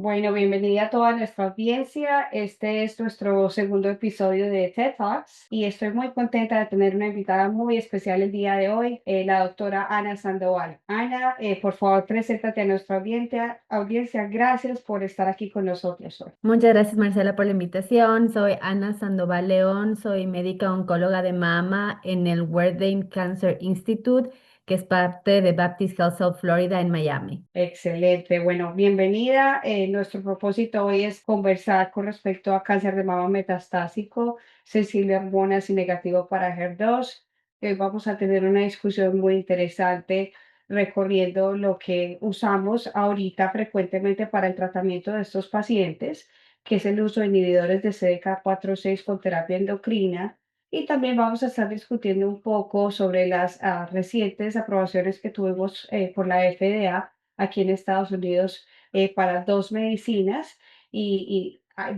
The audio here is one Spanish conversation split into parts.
Bueno, bienvenida a toda nuestra audiencia. Este es nuestro segundo episodio de TED Talks y estoy muy contenta de tener una invitada muy especial el día de hoy, la doctora Ana Sandoval. Ana, por favor, preséntate a nuestra audiencia. Gracias por estar aquí con nosotros hoy. Muchas gracias, Marcela, por la invitación. Soy Ana Sandoval León, soy médica oncóloga de mama en el Wertheim Cancer Institute, que es parte de Baptist Health South Florida en Miami. Excelente. Bueno, bienvenida. Nuestro propósito hoy es conversar con respecto a cáncer de mama metastásico, sensible a hormonas y negativo para HER2. Hoy vamos a tener una discusión muy interesante recorriendo lo que usamos ahorita frecuentemente para el tratamiento de estos pacientes, que es el uso de inhibidores de CDK4/6 con terapia endocrina. Y también vamos a estar discutiendo un poco sobre las recientes aprobaciones que tuvimos por la FDA aquí en Estados Unidos para dos medicinas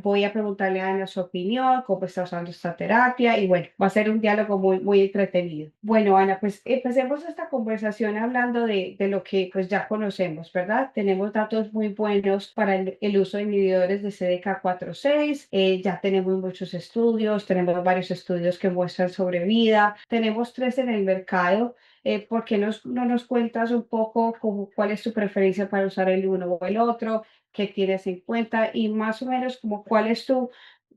voy a preguntarle a Ana su opinión, cómo está usando esta terapia y bueno, va a ser un diálogo muy entretenido. Bueno, Ana, pues empecemos esta conversación hablando de lo que pues ya conocemos, ¿verdad? Tenemos datos muy buenos para el uso de inhibidores de CDK4/6, ya tenemos muchos estudios, tenemos varios estudios que muestran sobrevida, tenemos tres en el mercado. ¿Por qué no nos cuentas un poco cuál es tu preferencia para usar el uno o el otro? ¿Qué tienes en cuenta? Y más o menos como cuál es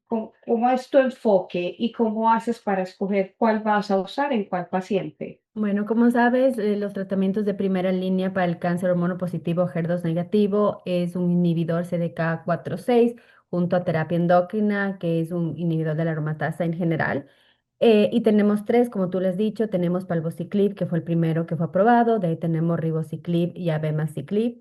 cómo es tu enfoque y cómo haces para escoger cuál vas a usar en cuál paciente. Bueno, como sabes, los tratamientos de primera línea para el cáncer hormono positivo HER2 negativo es un inhibidor CDK4/6 junto a terapia endocrina, que es un inhibidor de la aromatasa en general. Y tenemos tres, como tú lo has dicho, tenemos palbociclib, que fue el primero que fue aprobado, de ahí tenemos ribociclib y abemaciclib.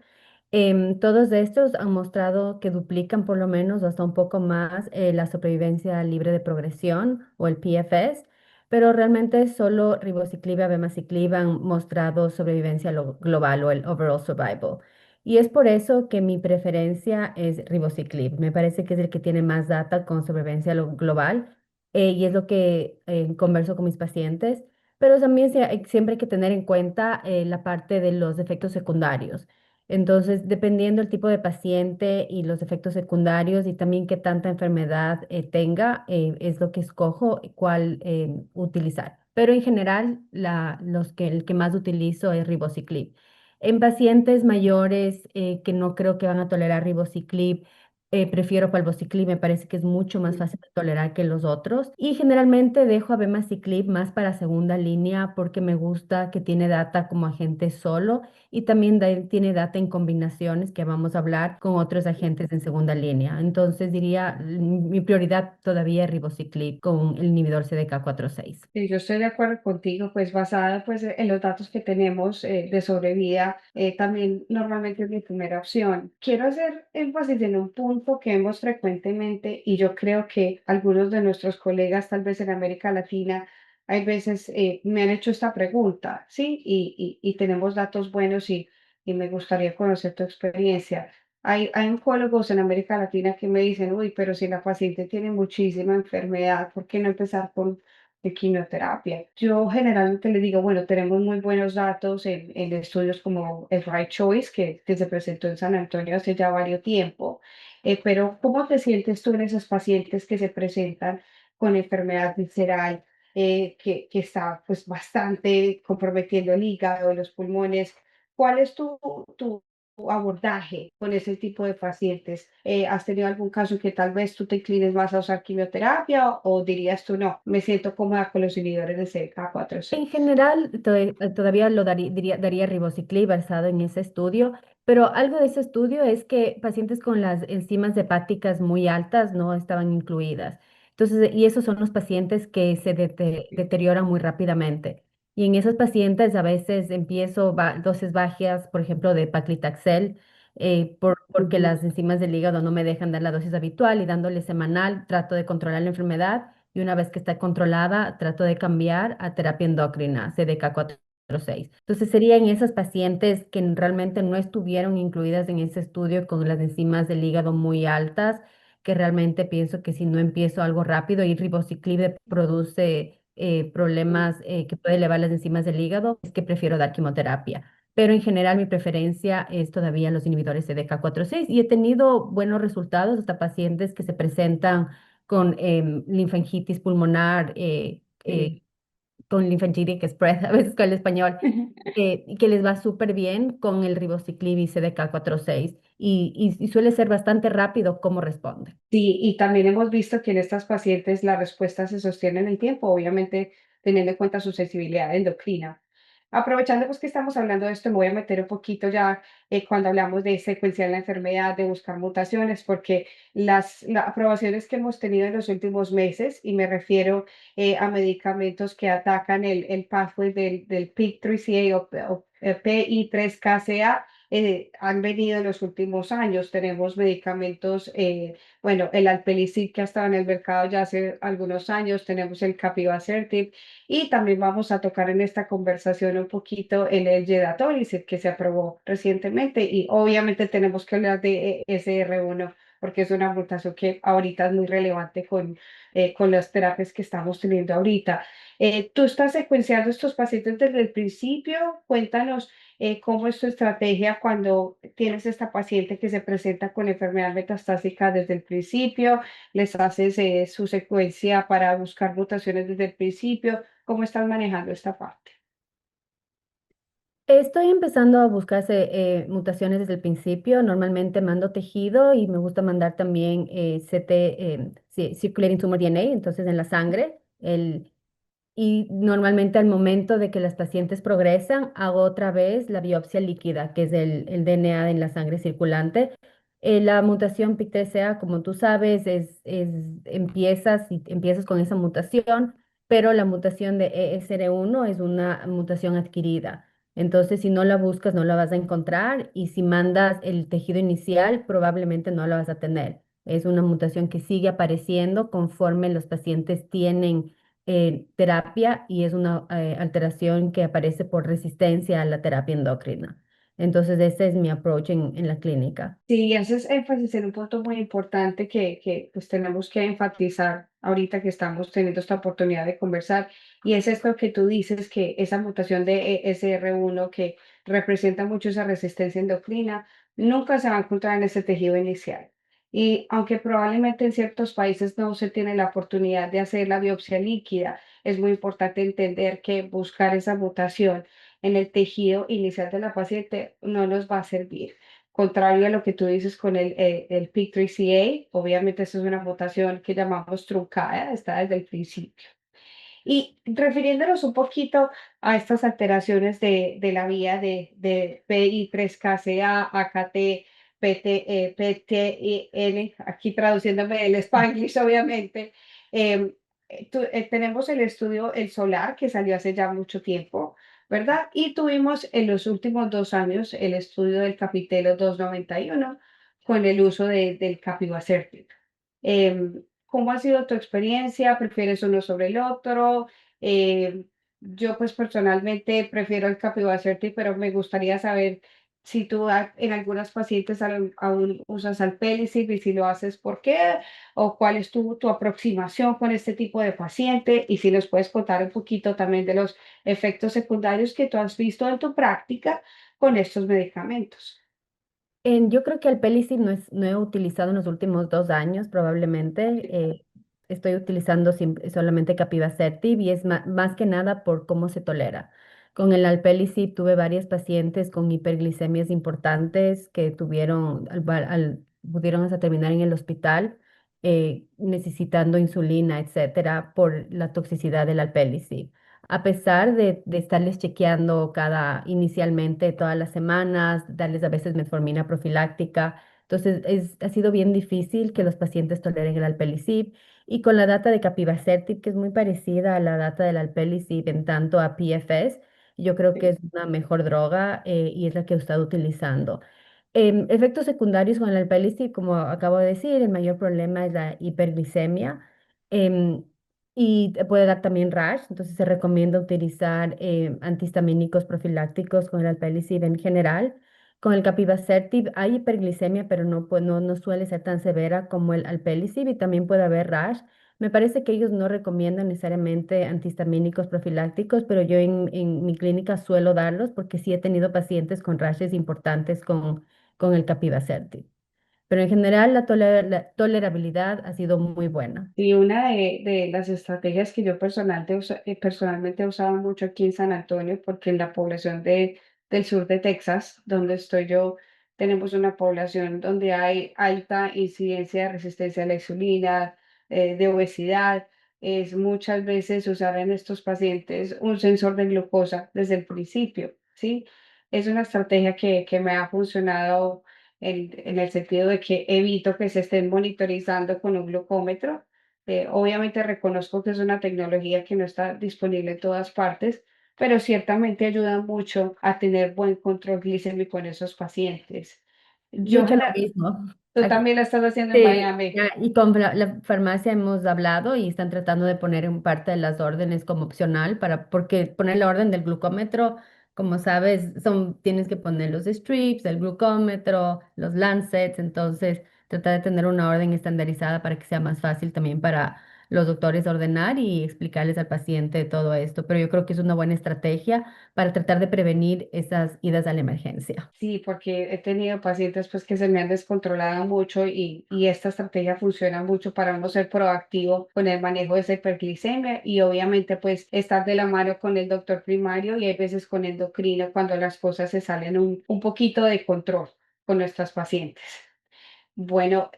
Todos estos han mostrado que duplican por lo menos o hasta un poco más la supervivencia libre de progresión o el PFS, pero realmente solo ribociclib y abemaciclib han mostrado sobrevivencia global o el overall survival. Y es por eso que mi preferencia es ribociclib. Me parece que es el que tiene más data con sobrevivencia global y es lo que converso con mis pacientes, pero también siempre hay que tener en cuenta la parte de los efectos secundarios. Entonces, dependiendo del tipo de paciente y los efectos secundarios y también qué tanta enfermedad tenga, es lo que escojo cuál utilizar. Pero en general, el que más utilizo es ribociclib. En pacientes mayores que no creo que van a tolerar ribociclib, prefiero palbociclib, me parece que es mucho más fácil de tolerar que los otros. Y generalmente dejo abemaciclib más para segunda línea porque me gusta que tiene data como agente solo y también tiene data en combinaciones que vamos a hablar con otros agentes en segunda línea. Entonces diría, mi prioridad todavía es ribociclib con el inhibidor CDK4/6. Sí, yo estoy de acuerdo contigo, pues basada pues en los datos que tenemos de sobrevida, también normalmente es mi primera opción. Quiero hacer énfasis en un punto que vemos frecuentemente y yo creo que algunos de nuestros colegas, tal vez en América Latina, hay veces me han hecho esta pregunta, ¿sí? Y tenemos datos buenos y me gustaría conocer tu experiencia. Hay oncólogos en América Latina que me dicen, uy, pero si la paciente tiene muchísima enfermedad, ¿por qué no empezar con de quimioterapia? Yo generalmente le digo, bueno, tenemos muy buenos datos en estudios como el Right Choice, que se presentó en San Antonio hace ya varios tiempo, pero ¿cómo te sientes tú en esos pacientes que se presentan con enfermedad visceral, que está pues bastante comprometiendo el hígado, los pulmones? ¿Cuál es tu abordaje con ese tipo de pacientes? ¿Has tenido algún caso en que tal vez tú te inclines más a usar quimioterapia o dirías tú no, me siento cómoda con los inhibidores de En CDK4/6? general, todavía daría ribociclib basado en ese estudio, pero algo de ese estudio es que pacientes con las enzimas hepáticas muy altas no estaban incluidas. Entonces, y esos son los pacientes que se deterioran muy rápidamente. Y en esos pacientes a veces empiezo dosis bajas, por ejemplo, de paclitaxel, porque Ujú. las enzimas del hígado no me dejan dar la dosis habitual y dándole semanal trato de controlar la enfermedad y una vez que está controlada, trato de cambiar a terapia endocrina, CDK4/6. Entonces, serían esas pacientes que realmente no estuvieron incluidas en ese estudio con las enzimas del hígado muy altas, que realmente pienso que si no empiezo algo rápido y ribociclib produce problemas que puede elevar las enzimas del hígado, es que prefiero dar quimioterapia. pero en general mi preferencia es todavía los inhibidores de CDK4/6 y he tenido buenos resultados hasta pacientes que se presentan con linfangitis pulmonar, Sí. con linfangitic spread, a veces con el español, y que les va súper bien con el ribociclib y CDK4/6 y suele ser bastante rápido cómo responde. Sí, y también hemos visto que en estas pacientes la respuesta se sostiene en el tiempo, obviamente teniendo en cuenta su sensibilidad endocrina. Aprovechando pues que estamos hablando de esto, me voy a meter un poquito ya cuando hablamos de secuenciar la enfermedad, de buscar mutaciones, porque las aprobaciones que hemos tenido en los últimos meses, y me refiero a medicamentos que atacan el pathway del PIK3CA o PI3KCA, han venido en los últimos años. Tenemos medicamentos bueno, el alpelisib que ha estado en el mercado ya hace algunos años, tenemos el capivasertib y también vamos a tocar en esta conversación un poquito el gedatoricib que se aprobó recientemente y obviamente tenemos que hablar de SR1 porque es una mutación que ahorita es muy relevante con las terapias que estamos teniendo ahorita. ¿Tú estás secuenciando estos pacientes desde el principio? Cuéntanos cómo es tu estrategia cuando tienes esta paciente que se presenta con enfermedad metastásica desde el principio, les haces su secuencia para buscar mutaciones desde el principio, ¿cómo estás manejando esta parte? Estoy empezando a buscar mutaciones desde el principio. Normalmente mando tejido y me gusta mandar también CT, Circulating Tumor DNA, entonces en la sangre. Y normalmente al momento de que las pacientes progresan, hago otra vez la biopsia líquida, que es el DNA en la sangre circulante. La mutación PIK3CA, como tú sabes, empiezas con esa mutación, pero la mutación de ESR1 es una mutación adquirida. Entonces, si no la buscas, no la vas a encontrar y si mandas el tejido inicial, probablemente no la vas a tener. Es una mutación que sigue apareciendo conforme los pacientes tienen terapia y es una alteración que aparece por resistencia a la terapia endocrina. Entonces, ese es mi approach en la clínica. Sí, haces énfasis en un punto muy importante que pues tenemos que enfatizar ahorita que estamos teniendo esta oportunidad de conversar, y es esto que tú dices, que esa mutación de SR1 que representa mucho esa resistencia endocrina, nunca se va a encontrar en ese tejido inicial. Y aunque probablemente en ciertos países no se tiene la oportunidad de hacer la biopsia líquida, es muy importante entender que buscar esa mutación en el tejido inicial de la paciente no nos va a servir. Contrario a lo que tú dices con el PIK3CA, obviamente esto es una mutación que llamamos truncada, está desde el principio. Y refiriéndonos un poquito a estas alteraciones de la vía de PI3KCA, AKT, PTEN, aquí traduciéndome el Spanglish, obviamente, tenemos el estudio El Solar, que salió hace ya mucho tiempo, ¿verdad? Y tuvimos en los últimos 2 años el estudio del Capitelo 291 con el uso del capivasertib. ¿Cómo ha sido tu experiencia? ¿Prefieres uno sobre el otro? Eh, yo pues personalmente prefiero el Capivasertib, pero me gustaría saber si tú en algunas pacientes aún usas Alpelisib y si lo haces, ¿por qué? O cuál es tu aproximación con este tipo de paciente y si nos puedes contar un poquito también de los efectos secundarios que tú has visto en tu práctica con estos medicamentos. Yo creo que el Pelicillin no he utilizado en los últimos 2 años, probablemente. Estoy utilizando solamente Capivasertib y es más que nada por cómo se tolera. Con el Alpelisib tuve varias pacientes con hiperglicemias importantes que pudieron hasta terminar en el hospital necesitando insulina, etcétera, por la toxicidad del Alpelisib. A pesar de estarles chequeando inicialmente todas las semanas, darles a veces metformina profiláctica. Entonces, ha sido bien difícil que los pacientes toleren el alpelisib. Y con la data de capivasertib, que es muy parecida a la data del alpelisib en tanto a PFS, yo creo que es una mejor droga y es la que he estado utilizando. Efectos secundarios con el alpelisib, como acabo de decir, el mayor problema es la hiperglicemia. em, y te puede dar también rash, entonces se recomienda utilizar antihistamínicos profilácticos con el alpelisib en general. Con el capivasertib hay hiperglicemia, pero no suele ser tan severa como el alpelisib y también puede haber rash. Me parece que ellos no recomiendan necesariamente antihistamínicos profilácticos, pero yo en mi clínica suelo darlos porque sí he tenido pacientes con rashes importantes con el capivasertib. Pero en general la tolerabilidad ha sido muy buena. Y una de las estrategias que yo personalmente he usado mucho aquí en San Antonio, porque en la población del sur de Texas, donde estoy yo, tenemos una población donde hay alta incidencia de resistencia a la insulina, de obesidad, es muchas veces usar en estos pacientes un sensor de glucosa desde el principio, ¿sí? Es una estrategia que me ha funcionado en el sentido de que evito que se estén monitorizando con un glucómetro. Obviamente reconozco que es una tecnología que no está disponible en todas partes, pero ciertamente ayuda mucho a tener buen control glicémico en esos pacientes. Yo he Yo, hecho lo mismo. tú también la estás haciendo en Sí, Miami. y con la farmacia hemos hablado y están tratando de poner en parte de las órdenes como opcional porque poner la orden del glucómetro, como sabes, tienes que poner los strips, el glucómetro, los lancets, entonces tratar de tener una orden estandarizada para que sea más fácil también para los doctores ordenar y explicarles al paciente todo esto. Pero yo creo que es una buena estrategia para tratar de prevenir esas idas a la emergencia. Sí, porque he tenido pacientes pues que se me han descontrolado mucho y esta estrategia funciona mucho para uno ser proactivo con el manejo de esa hiperglicemia y obviamente pues estar de la mano con el doctor primario y hay veces con endocrino cuando las cosas se salen un poquito de control con nuestras pacientes. Bueno,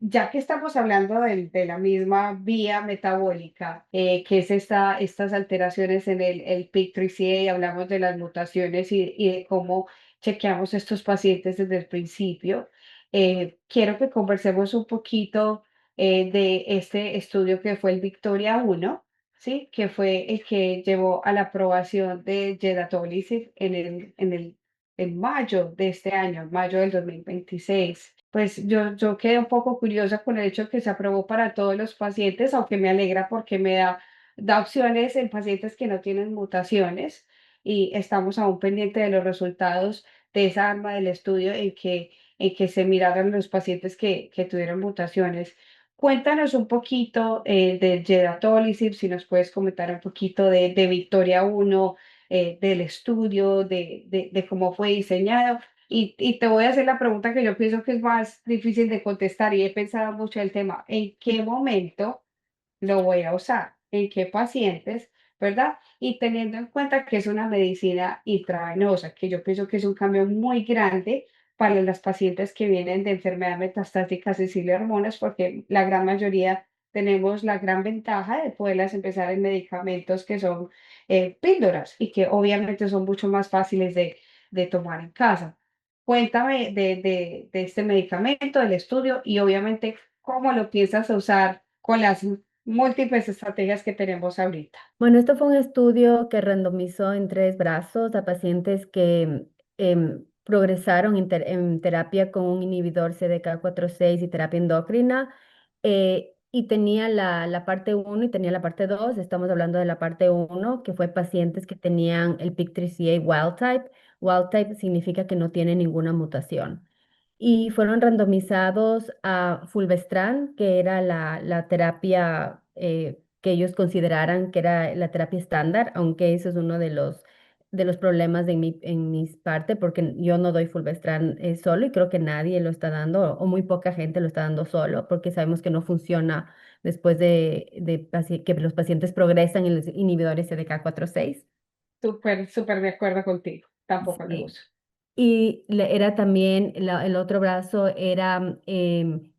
ya que estamos hablando de la misma vía metabólica, que es estas alteraciones en el PIK3CA, y hablamos de las mutaciones y de cómo chequeamos estos pacientes desde el principio, quiero que conversemos un poquito de este estudio que fue el Victoria 1, ¿sí? Que fue el que llevó a la aprobación de Gedatolisib en mayo de este año, en mayo del 2026. Pues yo quedé un poco curiosa con el hecho de que se aprobó para todos los pacientes, aunque me alegra porque da opciones en pacientes que no tienen mutaciones y estamos aún pendientes de los resultados de esa arma del estudio en que se miraron los pacientes que tuvieron mutaciones. Cuéntanos un poquito de Gedatolisib, si nos puedes comentar un poquito de Victoria 1, del estudio, de cómo fue diseñado. Y te voy a hacer la pregunta que yo pienso que es más difícil de contestar y he pensado mucho el tema. ¿En qué momento lo voy a usar? ¿En qué pacientes? ¿Verdad? Y teniendo en cuenta que es una medicina intravenosa, que yo pienso que es un cambio muy grande para las pacientes que vienen de enfermedad metastática sensible a hormonas, porque la gran mayoría tenemos la gran ventaja de poderlas empezar en medicamentos que son píldoras y que obviamente son mucho más fáciles de tomar en casa. Cuéntame de este medicamento, del estudio y obviamente cómo lo piensas usar con las múltiples estrategias que tenemos ahorita. Bueno, esto fue un estudio que randomizó en 3 brazos a pacientes que progresaron en terapia con un inhibidor CDK4/6 y terapia endocrina, y tenía la parte uno y tenía la parte 2. Estamos hablando de la parte uno, que fue pacientes que tenían el PIK3CA wild type. Wild type significa que no tiene ninguna mutación. Y fueron randomizados a fulvestrant, que era la terapia que ellos consideraran que era la terapia estándar, aunque eso es uno de los problemas en mi parte, porque yo no doy fulvestrant solo y creo que nadie lo está dando o muy poca gente lo está dando solo, porque sabemos que no funciona después que los pacientes progresan en los inhibidores CDK4/6. Súper, súper de acuerdo contigo. Tampoco lo Sí. uso. Y era también, el otro brazo era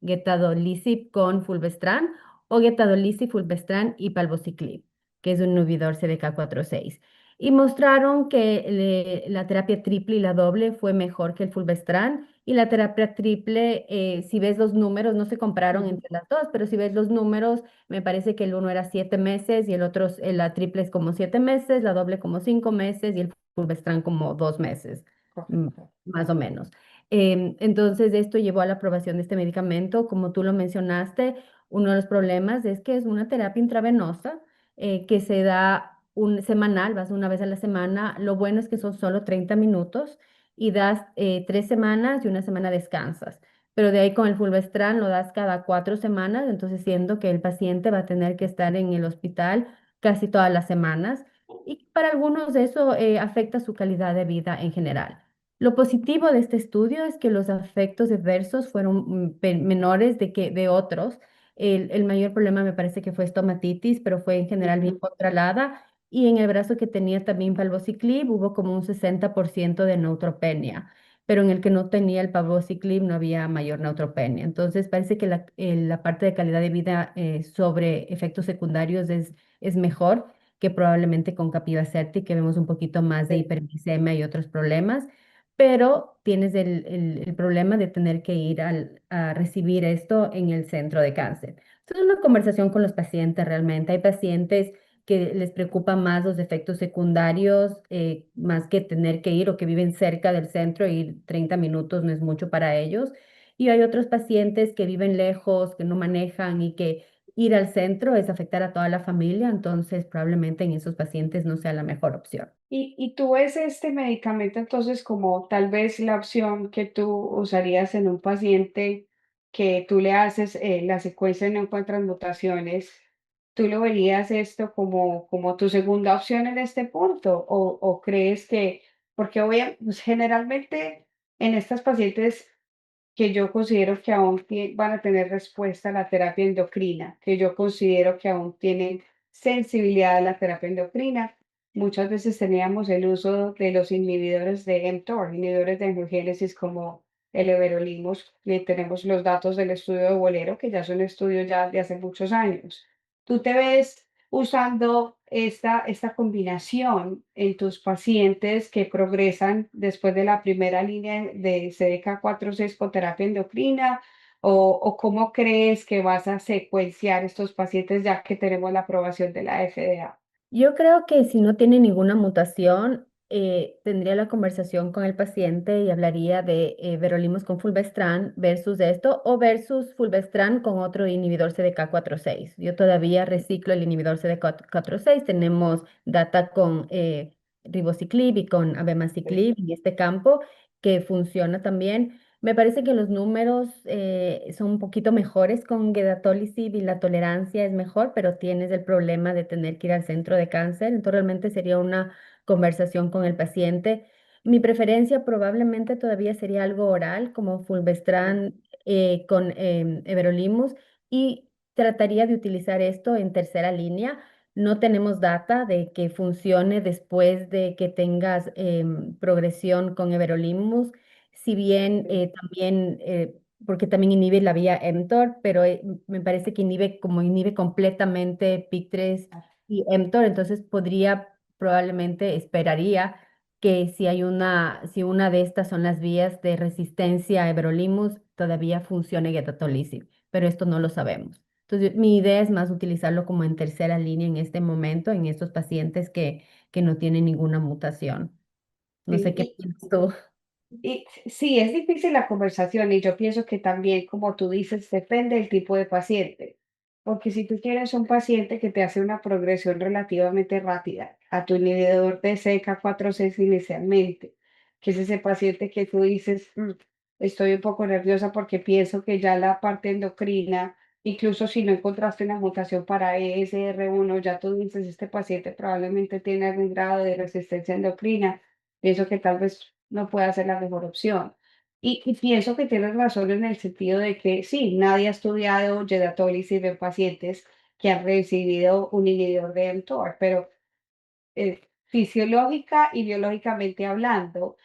getadolisib con fulvestrant o getadolisib, fulvestrant y palbociclib, que es un inhibidor CDK4/6. Y mostraron que la terapia triple y la doble fue mejor que el fulvestrant. Y la terapia triple, si ves los números, no se compararon Ujú, entre las dos, pero si ves los números, me parece que el uno era 7 meses y el otro, la triple es como 7 meses, la doble como 5 meses y el fulvestrant como 2 meses, mm, correcto. más o menos. Entonces, esto llevó a la aprobación de este medicamento. Como tú lo mencionaste, uno de los problemas es que es una terapia intravenosa que se da semanal, vas una vez a la semana. Lo bueno es que son solo 30 minutos y das 3 semanas y una semana descansas. pero de ahí con el fulvestrant lo das cada 4 semanas, entonces siendo que el paciente va a tener que estar en el hospital casi todas las semanas y para algunos eso afecta su calidad de vida en general. Lo positivo de este estudio es que los efectos adversos fueron menores de otros. El mayor problema me parece que fue estomatitis, pero fue en general bien Ujú. controlada. Y en el brazo que tenía también palvociclib hubo como un 60% de neutropenia, pero en el que no tenía el palvociclib no había mayor neutropenia. Entonces parece que la parte de calidad de vida sobre efectos secundarios es mejor que probablemente con capivasertib, que vemos un poquito más de Sí. hiperglicemia y otros problemas, pero tienes el problema de tener que ir a recibir esto en el centro de cáncer. Entonces, es una conversación con los pacientes realmente. Hay pacientes que les preocupan más los efectos secundarios, más que tener que ir o que viven cerca del centro y ir 30 minutos no es mucho para ellos. Y hay otros pacientes que viven lejos, que no manejan y que ir al centro es afectar a toda la familia, entonces probablemente en esos pacientes no sea la mejor opción. Y tú ves este medicamento entonces como tal vez la opción que tú usarías en un paciente que tú le haces la secuencia y no encuentras mutaciones, ¿tú lo verías esto como tu segunda opción en este punto? O crees que, porque pues, generalmente en estas pacientes que yo considero que aún van a tener respuesta a la terapia endocrina, que yo considero que aún tienen sensibilidad a la terapia endocrina. Muchas veces teníamos el uso de los inhibidores de mTOR, inhibidores de angiogénesis como el everolimus, y tenemos los datos del estudio de Bolero, que ya son estudios ya de hace muchos años. ¿Tú te ves usando esta combinación en tus pacientes que progresan después de la primera línea de CDK4/6 con terapia endocrina? ¿O cómo crees que vas a secuenciar estos pacientes ya que tenemos la aprobación de la FDA? Yo creo que si no tiene ninguna mutación, tendría la conversación con el paciente y hablaría de verolimus con fulvestrant versus esto o versus fulvestrant con otro inhibidor CDK4/6. Yo todavía reciclo el inhibidor CDK4/6. Tenemos data con ribociclib y con abemaciclib en este campo que funciona también. Me parece que los números son un poquito mejores con gedatolisib y la tolerancia es mejor, pero tienes el problema de tener que ir al centro de cáncer. Entonces realmente sería una conversación con el paciente. Mi preferencia probablemente todavía sería algo oral, como fulvestrant con everolimus, y trataría de utilizar esto en tercera línea. No tenemos data de que funcione después de que tengas progresión con everolimus, si bien también, porque también inhibe la vía mTOR, pero me parece que inhibe completamente PI3 y mTOR, entonces probablemente esperaría que si una de estas son las vías de resistencia a everolimus, todavía funcione gedatolisib, pero esto no lo sabemos. Entonces, mi idea es más utilizarlo como en tercera línea en este momento, en estos pacientes que no tienen ninguna mutación. No sé qué Sí, piensas tú. y sí, es difícil la conversación y yo pienso que también, como tú dices, depende del tipo de paciente. Porque si tú tienes un paciente que te hace una progresión relativamente rápida a tu inhibidor de CK4/6 inicialmente, que es ese paciente que tú dices, estoy un poco nerviosa porque pienso que ya la parte endocrina, incluso si no encontraste una mutación para ESR1, ya tú dices, este paciente probablemente tiene algún grado de resistencia endocrina. Pienso que tal vez no pueda ser la mejor opción. Y pienso que tienes razón en el sentido de que sí, nadie ha estudiado Gedatólisis en pacientes que han recibido un inhibidor de mTOR, pero fisiológica y biológicamente hablando,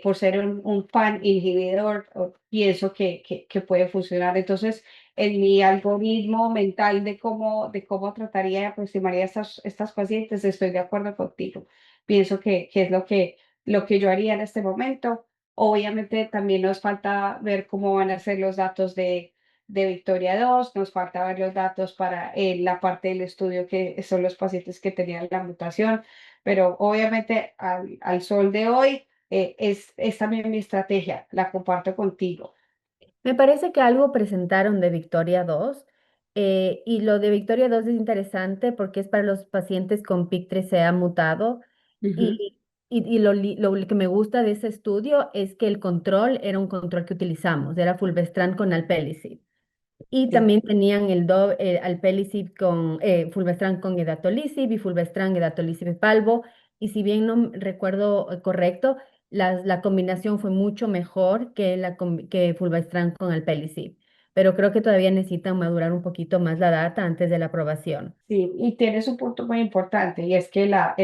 por ser un pan inhibidor, pienso que puede funcionar. Entonces, en mi algoritmo mental de cómo trataría y aproximaría a estas pacientes, estoy de acuerdo contigo. Pienso que es lo que yo haría en este momento. Obviamente, también nos falta ver cómo van a ser los datos de Victoria 2, nos falta ver los datos para la parte del estudio que son los pacientes que tenían la mutación, pero obviamente al sol de hoy es también mi estrategia, la comparto contigo. Me parece que algo presentaron de Victoria 2 y lo de Victoria 2 es interesante porque es para los pacientes con PIK3CA mutado Ujú. y, lo que me gusta de ese estudio es que el control era un control que utilizamos, era fulvestrant con alpelisib. Y Sí. también tenían alpelisib con fulvestrant con edatolizib y fulvestrant edatolizib palbo. Y si bien no recuerdo correcto, la combinación fue mucho mejor que fulvestrant con alpelisib. Pero creo que todavía necesitan madurar un poquito más la data antes de la aprobación. Sí, y tienes un punto muy importante y es que la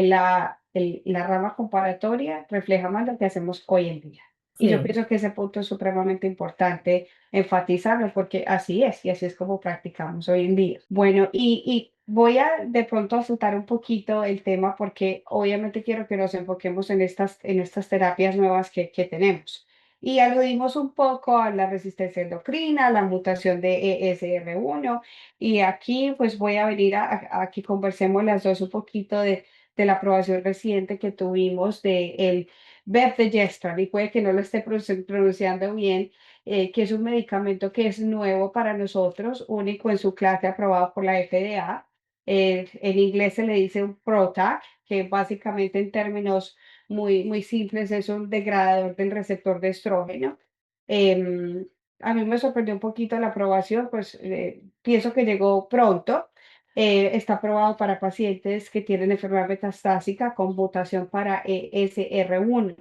rama comparatoria refleja más lo que hacemos hoy en día. Y yo Sí, pienso que ese punto es supremamente importante enfatizarlo porque así es y así es como practicamos hoy en día. Bueno, y voy a de pronto a soltar un poquito el tema porque obviamente quiero que nos enfoquemos en estas terapias nuevas que tenemos. Y aludimos un poco a la resistencia endocrina, la mutación de ESR1 y aquí pues voy a venir a que conversemos las dos un poquito de la aprobación reciente que tuvimos de el Vepdegestrant, y puede que no lo esté pronunciando bien, que es un medicamento que es nuevo para nosotros, único en su clase, aprobado por la FDA. En inglés se le dice un PROTAC, que básicamente en términos muy simples es un degradador del receptor de estrógeno. Em, a mí me sorprendió un poquito la aprobación, pues pienso que llegó pronto. Está aprobado para pacientes que tienen enfermedad metastásica con mutación para ESR1.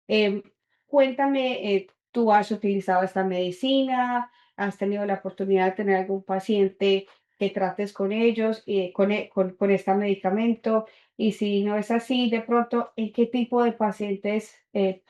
Em, Cuéntame, ¿tú has utilizado esta medicina? ¿Has tenido la oportunidad de tener algún paciente que trates con ellos, con este medicamento? Y si no es así, de pronto, ¿en qué tipo de pacientes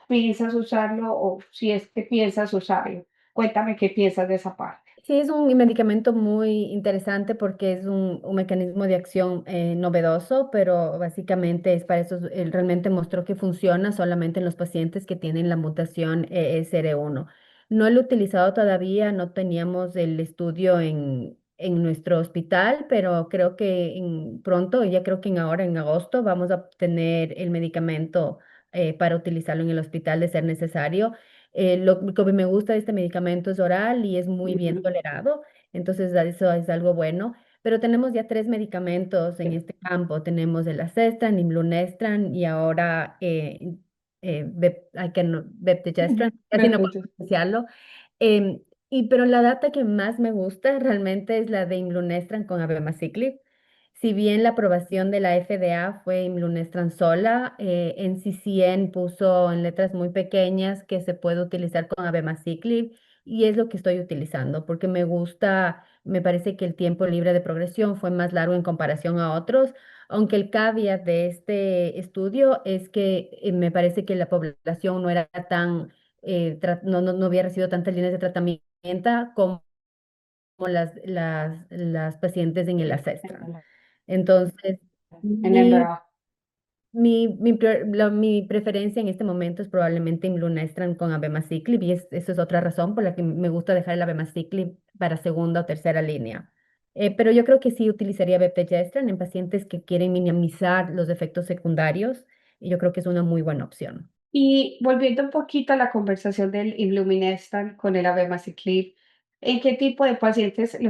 piensas usarlo o si es que piensas usarlo? Cuéntame qué piensas de esa parte. sí, es un medicamento muy interesante porque es un mecanismo de acción novedoso, pero básicamente es para eso, él realmente mostró que funciona solamente en los pacientes que tienen la mutación ESR1. No lo he utilizado todavía, no teníamos el estudio en nuestro hospital, pero creo que pronto, ya creo que ahora en agosto, vamos a obtener el medicamento para utilizarlo en el hospital de ser necesario. Lo que me gusta de este medicamento es oral y es muy bien Ujú. tolerado, entonces eso es algo bueno. Pero tenemos ya tres medicamentos en este campo. Tenemos el Acestran, Imlunestrant y ahora Vepdegestrant, casi no puedo Perfecto. pronunciarlo. Em, pero la data que más me gusta realmente es la de Imlunestrant con abemaciclib. Si bien la aprobación de la FDA fue Imlunestrant sola, NCCN puso en letras muy pequeñas que se puede utilizar con abemaciclib y es lo que estoy utilizando porque me gusta, me parece que el tiempo libre de progresión fue más largo en comparación a otros, aunque el caveat de este estudio es que me parece que la población no era tan, no había recibido tantas líneas de tratamiento como las pacientes en el Acestran. Entonces, En el mi, brazo. mi preferencia en este momento es probablemente imlunestrant con abemaciclib y eso es otra razón por la que me gusta dejar el abemaciclib para segunda o tercera línea. Pero yo creo que sí utilizaría vepdegestrant en pacientes que quieren minimizar los efectos secundarios y yo creo que es una muy buena opción. Y volviendo un poquito a la conversación del Imluminestan con el Abemaciclib, ¿en qué tipo de pacientes en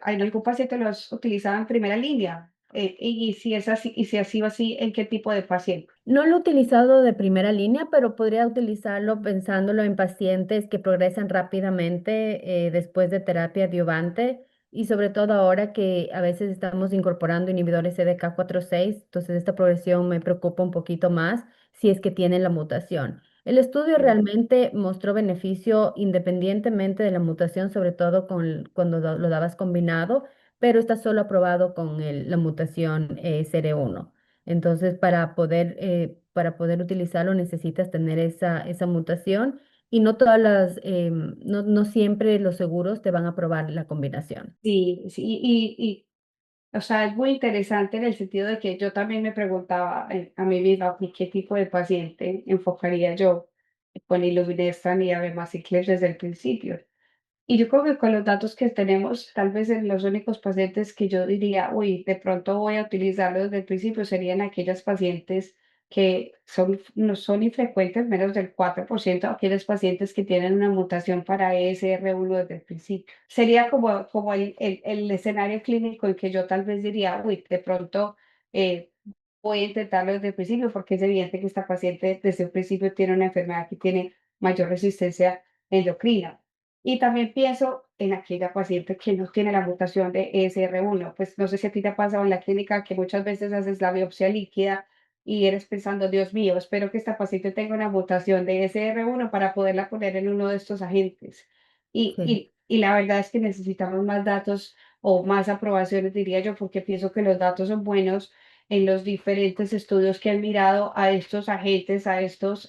algún paciente los utilizaba en primera línea? Y si es así, y si así o así, ¿en qué tipo de paciente? No lo he utilizado de primera línea, pero podría utilizarlo pensándolo en pacientes que progresan rápidamente después de terapia adyuvante y sobre todo ahora que a veces estamos incorporando inhibidores CDK4/6, entonces esta progresión me preocupa un poquito más si es que tienen la mutación. El estudio Sí. realmente mostró beneficio independientemente de la mutación, sobre todo cuando lo dabas combinado, pero está solo aprobado con la mutación SR1. Entonces, para poder utilizarlo necesitas tener esa mutación y no todas no siempre los seguros te van a aprobar la combinación. Sí, sí, o sea, es muy interesante en el sentido de que yo también me preguntaba a mí misma, ¿y qué tipo de paciente enfocaría yo con Iluminestan y Abemaciclib desde el principio? Y yo creo que con los datos que tenemos, tal vez en los únicos pacientes que yo diría, uy, de pronto voy a utilizarlo desde el principio, serían aquellas pacientes que no son infrecuentes, menos del 4%, aquellos pacientes que tienen una mutación para ESR1 desde el principio. Sería como el escenario clínico en que yo tal vez diría, uy, de pronto voy a intentarlo desde el principio porque es evidente que esta paciente desde el principio tiene una enfermedad que tiene mayor resistencia endocrina. Y también pienso en aquella paciente que no tiene la mutación de ESR1. Pues no sé si a ti te ha pasado en la clínica que muchas veces haces la biopsia líquida y eres pensando, Dios mío, espero que esta paciente tenga una mutación de ESR1 para poderla poner en uno de estos agentes. Sí. Y la verdad es que necesitamos más datos o más aprobaciones, diría yo, porque pienso que los datos son buenos en los diferentes estudios que han mirado a estos agentes, a estos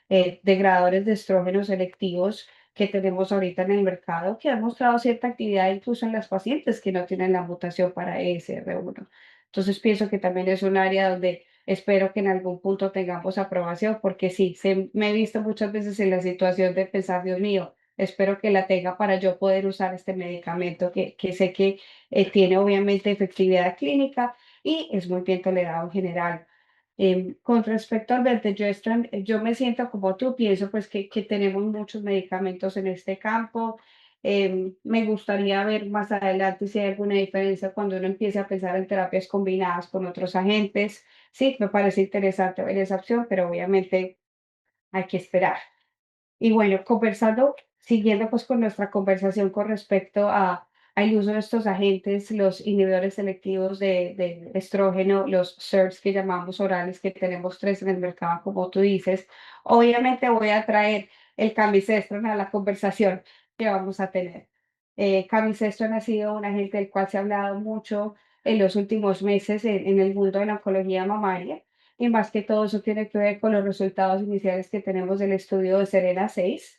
degradadores de estrógenos selectivos que tenemos ahorita en el mercado, que han mostrado cierta actividad incluso en las pacientes que no tienen la mutación para ESR1. Entonces pienso que también es un área donde espero que en algún punto tengamos aprobación, porque sí, me he visto muchas veces en la situación de pensar, Dios mío, espero que la tenga para yo poder usar este medicamento que sé que tiene obviamente efectividad clínica y es muy bien tolerado en general. Con respecto al Verdegestrant, yo me siento como tú, pienso pues que tenemos muchos medicamentos en este campo. Me gustaría ver más adelante si hay alguna diferencia cuando uno empiece a pensar en terapias combinadas con otros agentes. Sí, me parece interesante ver esa opción, pero obviamente hay que esperar. Y bueno, conversando, siguiendo pues con nuestra conversación con respecto al uso de estos agentes, los inhibidores selectivos de estrógeno, los SERDs que llamamos orales, que tenemos tres en el mercado, como tú dices, obviamente voy a traer el camisestrón a la conversación que vamos a tener. Camisestrón ha sido un agente del cual se ha hablado mucho en los últimos meses en el mundo de la oncología mamaria y más que todo eso tiene que ver con los resultados iniciales que tenemos del estudio de Serena 6.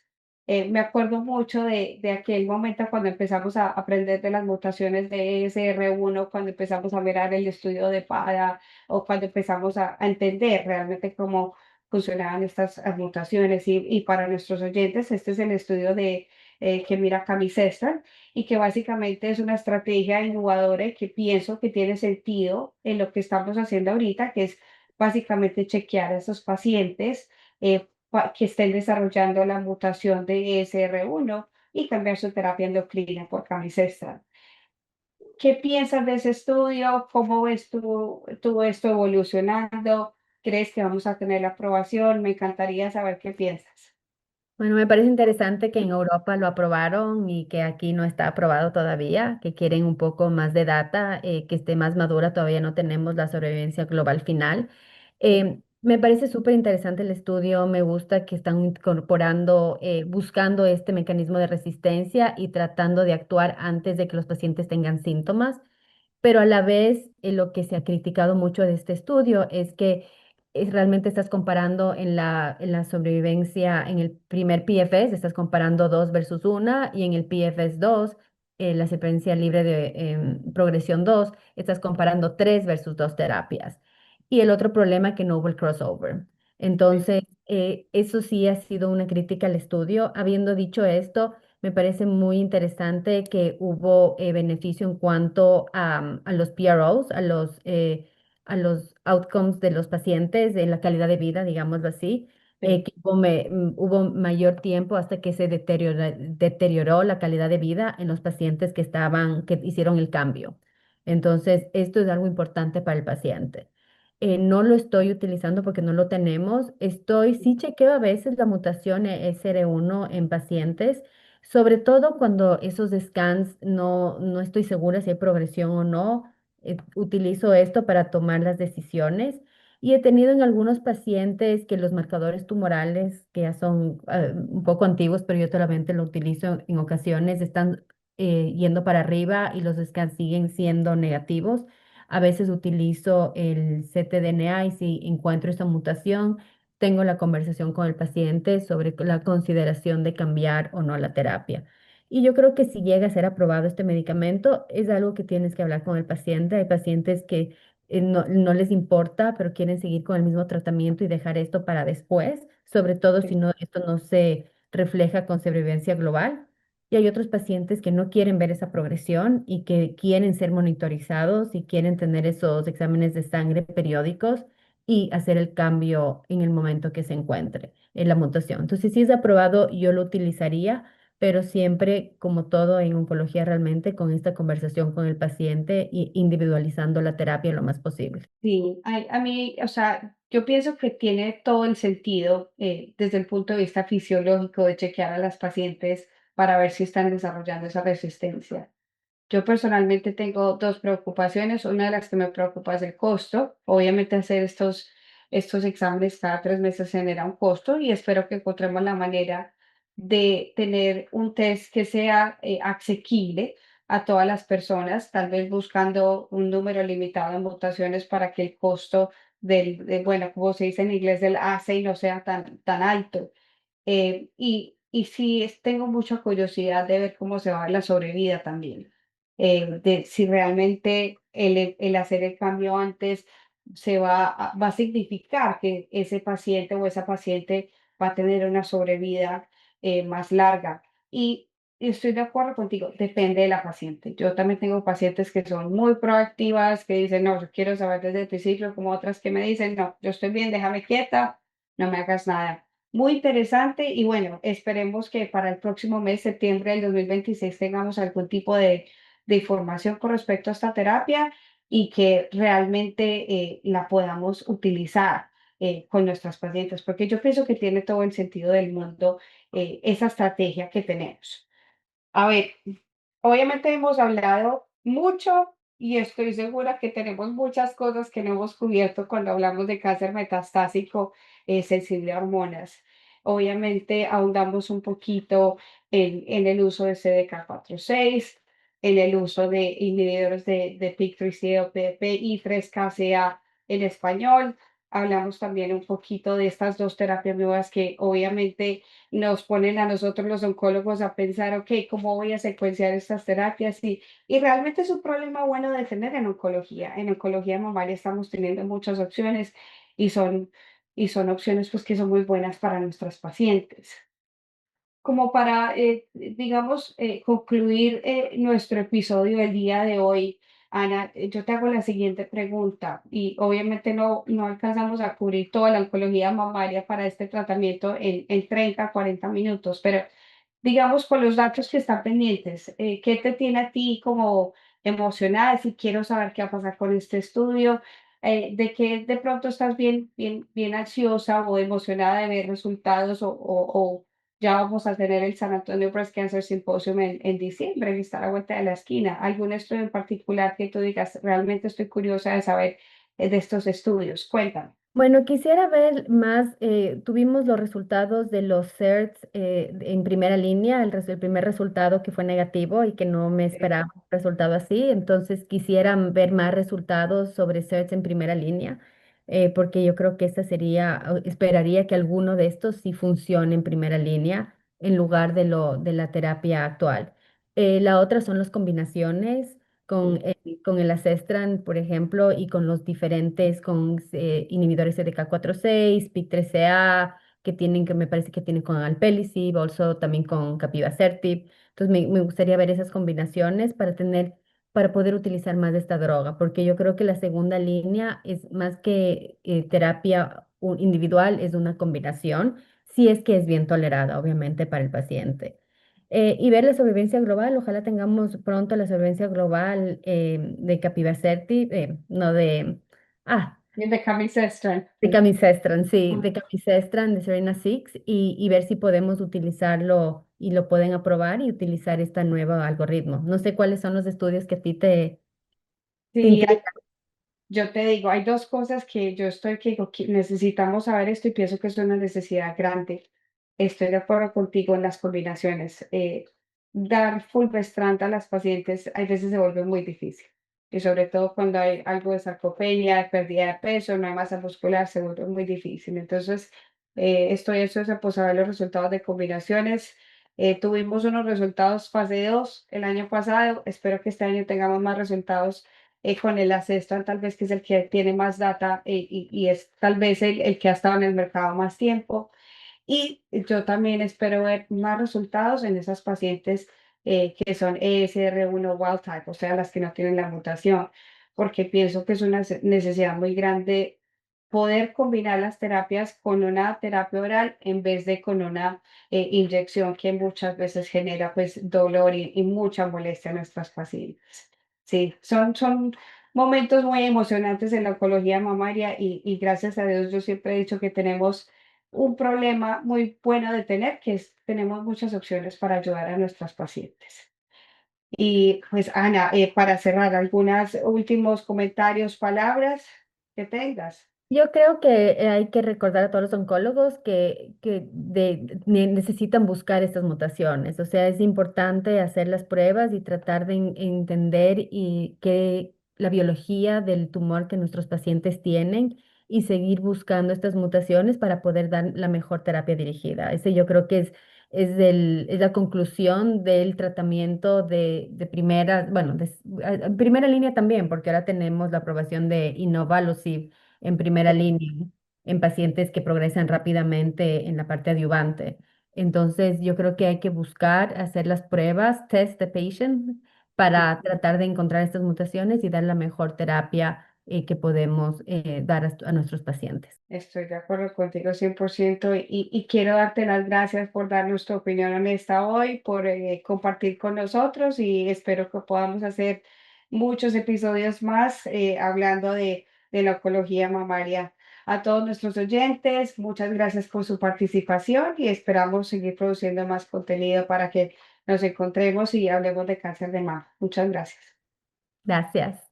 Me acuerdo mucho de aquel momento cuando empezamos a aprender de las mutaciones de ESR1, cuando empezamos a mirar el estudio de PADA o cuando empezamos a entender realmente cómo funcionaban estas mutaciones. Y para nuestros oyentes, este es el estudio que mira Camisestra y que básicamente es una estrategia innovadora y que pienso que tiene sentido en lo que estamos haciendo ahorita, que es básicamente chequear a esos pacientes que estén desarrollando la mutación de ESR1 y cambiar su terapia endocrina por camisestrant. ¿Qué piensas de ese estudio? ¿Cómo ves tú esto evolucionando? ¿Crees que vamos a tener la aprobación? Me encantaría saber qué piensas. Bueno, me parece interesante que en Europa lo aprobaron y que aquí no está aprobado todavía, que quieren un poco más de data, que esté más madura, todavía no tenemos la sobrevivencia global final. Me parece súper interesante el estudio, me gusta que están incorporando, buscando este mecanismo de resistencia y tratando de actuar antes de que los pacientes tengan síntomas, pero a la vez lo que se ha criticado mucho de este estudio es que realmente estás comparando en la sobrevivencia, en el primer PFS, estás comparando 2 versus 1 y en el PFS 2, la secuencia libre de progresión 2, estás comparando 3 versus 2 terapias. Y el otro problema que no hubo el crossover. Sí, Entonces, eso sí ha sido una crítica al estudio. Habiendo dicho esto, me parece muy interesante que hubo beneficio en cuanto a los PROs, a los outcomes de los pacientes, de la calidad de vida, digámoslo así, sí, que hubo mayor tiempo hasta que se deterioró la calidad de vida en los pacientes que hicieron el cambio. Entonces, esto es algo importante para el paciente. No lo estoy utilizando porque no lo tenemos. Sí chequeo a veces la mutación SR1 en pacientes, sobre todo cuando esos scans no estoy segura si hay progresión o no. Utilizo esto para tomar las decisiones y he tenido en algunos pacientes que los marcadores tumorales, que ya son un poco antiguos, pero yo solamente lo utilizo en ocasiones, están yendo para arriba y los scans siguen siendo negativos. A veces utilizo el ctDNA y si encuentro esa mutación, tengo la conversación con el paciente sobre la consideración de cambiar o no la terapia. Y yo creo que si llega a ser aprobado este medicamento, es algo que tienes que hablar con el paciente. Hay pacientes que no les importa, pero quieren seguir con el mismo tratamiento y dejar esto para después, sobre todo si sí. esto no se refleja con sobrevivencia global. Y hay otros pacientes que no quieren ver esa progresión y que quieren ser monitorizados y quieren tener esos exámenes de sangre periódicos y hacer el cambio en el momento que se encuentre en la mutación. Entonces, si es aprobado, yo lo utilizaría pero siempre, como todo en oncología realmente, con esta conversación con el paciente y individualizando la terapia lo más posible. Sí, a mí, o sea, yo pienso que tiene todo el sentido desde el punto de vista fisiológico de chequear a las pacientes para ver si están desarrollando esa resistencia. Yo personalmente tengo dos preocupaciones. Una de las que me preocupa es el costo. Obviamente hacer estos exámenes cada 3 meses genera un costo y espero que encontremos la manera de tener un test que sea asequible a todas las personas, tal vez buscando un número limitado de mutaciones para que el costo bueno, como se dice en inglés, del assay no sea tan alto. Y sí, tengo mucha curiosidad de ver cómo se va a ver la sobrevida también, de si realmente el hacer el cambio antes va a significar que ese paciente o esa paciente va a tener una sobrevida más larga. Y estoy de acuerdo contigo, depende de la paciente. Yo también tengo pacientes que son muy proactivas, que dicen, no, yo quiero saber desde el principio, como otras que me dicen, no, yo estoy bien, déjame quieta, no me hagas nada. Muy interesante y bueno, esperemos que para el próximo mes, septiembre del 2026, tengamos algún tipo de información con respecto a esta terapia y que realmente la podamos utilizar con nuestras pacientes, porque yo pienso que tiene todo el sentido del mundo esa estrategia que tenemos. A ver, obviamente hemos hablado mucho y estoy segura que tenemos muchas cosas que no hemos cubierto cuando hablamos de cáncer metastásico sensible a hormonas. Obviamente ahondamos un poquito en el uso de CDK4/6, en el uso de inhibidores de PI3K o PI3KCA en español. Hablamos también un poquito de estas dos terapias nuevas que obviamente nos ponen a nosotros los oncólogos a pensar, ok, ¿cómo voy a secuenciar estas terapias? Y realmente es un problema bueno de tener en oncología. En oncología mamaria estamos teniendo muchas opciones y son opciones pues que son muy buenas para nuestras pacientes. Como para, digamos, concluir nuestro episodio del día de hoy, Ana, yo te hago la siguiente pregunta y obviamente no alcanzamos a cubrir toda la oncología mamaria para este tratamiento en 30, 40 minutos, pero digamos con los datos que están pendientes, ¿qué te tiene a ti como emocionada? Si quiero saber qué va a pasar con este estudio, de que de pronto estás bien ansiosa o emocionada de ver resultados o ya vamos a tener el San Antonio Breast Cancer Symposium en diciembre, que está a la vuelta de la esquina. ¿Algún estudio en particular que tú digas, realmente estoy curiosa de saber de estos estudios? Cuéntame. Bueno, quisiera ver más, tuvimos los resultados de los CERTs en primera línea, el primer resultado que fue negativo y que no me esperaba un resultado así, entonces quisiera ver más resultados sobre CERTs en primera línea, porque yo creo que esta sería, esperaría que alguno de estos sí funcione en primera línea en lugar de la terapia actual. La otra son las combinaciones con el Acestran, por ejemplo, y con los diferentes, con inhibidores CDK4/6, PI3CA, que me parece que tienen con alpelisib, also también con capivasertib. Entonces me gustaría ver esas combinaciones para poder utilizar más de esta droga, porque yo creo que la segunda línea es más que terapia individual, es una combinación, si es que es bien tolerada, obviamente, para el paciente. Y ver la sobrevivencia global, ojalá tengamos pronto la sobrevivencia global de capivasertib, no Y de camisetra. de camisestrant, sí, de camisestrant, de Serena Six, y ver si podemos utilizarlo y lo pueden aprobar y utilizar este nuevo algoritmo. No sé cuáles son los estudios que a ti te Sí, intrigan. yo te digo, hay dos cosas que yo estoy que digo que necesitamos saber esto y pienso que es una necesidad grande. Estoy de acuerdo contigo en las combinaciones. Dar fulvestrant a las pacientes a veces se vuelve muy difícil. Y sobre todo cuando hay algo de sarcopenia, de pérdida de peso, no hay masa muscular, se vuelve muy difícil. Entonces, estoy ansiosa por saber los resultados de combinaciones. Tuvimos unos resultados fase 2 el año pasado. Espero que este año tengamos más resultados con el Ancestral, tal vez que es el que tiene más data y es tal vez el que ha estado en el mercado más tiempo. Y yo también espero ver más resultados en esas pacientes que son ESR1 wild type, o sea, las que no tienen la mutación, porque pienso que es una necesidad muy grande poder combinar las terapias con una terapia oral en vez de con una inyección que muchas veces genera pues dolor y mucha molestia a nuestras pacientes. Sí, son momentos muy emocionantes en la oncología mamaria y gracias a Dios yo siempre he dicho que tenemos un problema muy bueno de tener, que es tenemos muchas opciones para ayudar a nuestras pacientes. Y pues Ana, para cerrar, algunos últimos comentarios, palabras que tengas. Yo creo que hay que recordar a todos los oncólogos que necesitan buscar estas mutaciones. O sea, es importante hacer las pruebas y tratar de entender que la biología del tumor que nuestros pacientes tienen y seguir buscando estas mutaciones para poder dar la mejor terapia dirigida. Ese yo creo que es la conclusión del tratamiento de primera, bueno, en primera línea también, porque ahora tenemos la aprobación de Innovalucid en primera línea en pacientes que progresan rápidamente en la parte adyuvante. Entonces, yo creo que hay que buscar hacer las pruebas, test the patient, para tratar de encontrar estas mutaciones y dar la mejor terapia que podemos dar a nuestros pacientes. Estoy de acuerdo contigo 100% y quiero darte las gracias por darnos tu opinión honesta hoy, por compartir con nosotros y espero que podamos hacer muchos episodios más hablando de la oncología mamaria. A todos nuestros oyentes, muchas gracias por su participación y esperamos seguir produciendo más contenido para que nos encontremos y hablemos de cáncer de mama. Muchas gracias. Gracias.